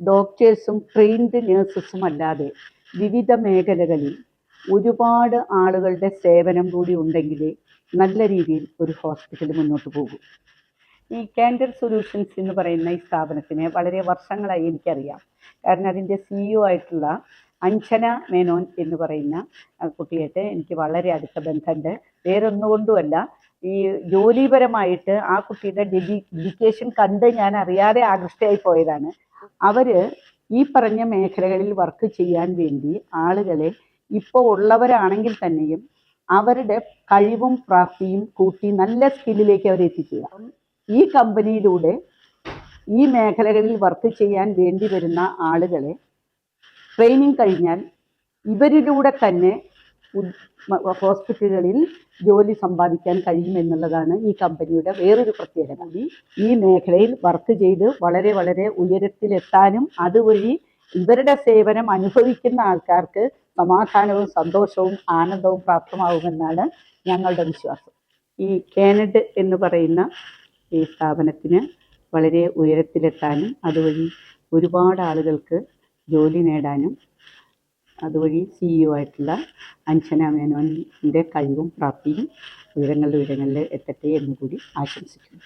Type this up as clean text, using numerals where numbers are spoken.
ഡോക്ടേഴ്സും trained നേഴ്സസും അല്ലാതെ വിവിധ മേഖലകളിൽ ഒരുപാട് ആളുകളുടെ സേവനം കൂടി ഉണ്ടെങ്കിൽ നല്ല രീതിയിൽ ഒരു ഹോസ്പിറ്റൽ മുന്നോട്ട് പോകും. ഈ കാൻഡർ സൊല്യൂഷൻസ് എന്ന് പറയുന്ന ഈ സ്ഥാപനത്തിനെ വളരെ വർഷങ്ങളായി എനിക്കറിയാം. കാരണം അതിൻ്റെ CEO ആയിട്ടുള്ള അഞ്ജന മേനോൻ എന്ന് പറയുന്ന കുട്ടിയായിട്ട് എനിക്ക് വളരെ അടുത്ത ബന്ധമുണ്ട്. വേറൊന്നുകൊണ്ടുമല്ല, ഈ ജോലിപരമായിട്ട് ആ കുട്ടിയുടെ ഡെഡിക്കേഷൻ കണ്ട് ഞാൻ അറിയാതെ ആകൃഷ്ടയായി പോയതാണ്. അവർ ഈ പറഞ്ഞ മേഖലകളിൽ വർക്ക് ചെയ്യാൻ വേണ്ടി ആളുകളെ ഇപ്പോൾ ഉള്ളവരാണെങ്കിൽ തന്നെയും അവരുടെ കഴിവും പ്രാപ്തിയും കൂട്ടി നല്ല സ്കില്ലിലേക്ക് അവർ എത്തിക്കുക. ഈ കമ്പനിയിലൂടെ ഈ മേഖലകളിൽ വർക്ക് ചെയ്യാൻ വേണ്ടി വരുന്ന ആളുകളെ ട്രെയിനിങ് കഴിഞ്ഞാൽ ഇവരിലൂടെ തന്നെ ഹോസ്പിറ്റലുകളിൽ ജോലി സമ്പാദിക്കാൻ കഴിയുമെന്നുള്ളതാണ് ഈ കമ്പനിയുടെ വേറൊരു പ്രത്യേകത. ഈ മേഖലയിൽ വർക്ക് ചെയ്ത് വളരെ വളരെ ഉയരത്തിലെത്താനും അതുവഴി ഇവരുടെ സേവനം അനുഭവിക്കുന്ന ആൾക്കാർക്ക് സമാധാനവും സന്തോഷവും ആനന്ദവും പ്രാപ്തമാവുമെന്നാണ് ഞങ്ങളുടെ വിശ്വാസം. ഈ കാനഡ് എന്ന് പറയുന്ന ഈ സ്ഥാപനത്തിന് വളരെ ഉയരത്തിലെത്താനും അതുവഴി ഒരുപാട് ആളുകൾക്ക് ജോലി നേടാനും അതുവഴി CEO ആയിട്ടുള്ള അഞ്ജന മേനോൻ്റെ കഴിവും പ്രാപ്തിയും ഉയരങ്ങളിൽ എത്തട്ടെ എന്ന് കൂടി ആശംസിക്കുന്നു.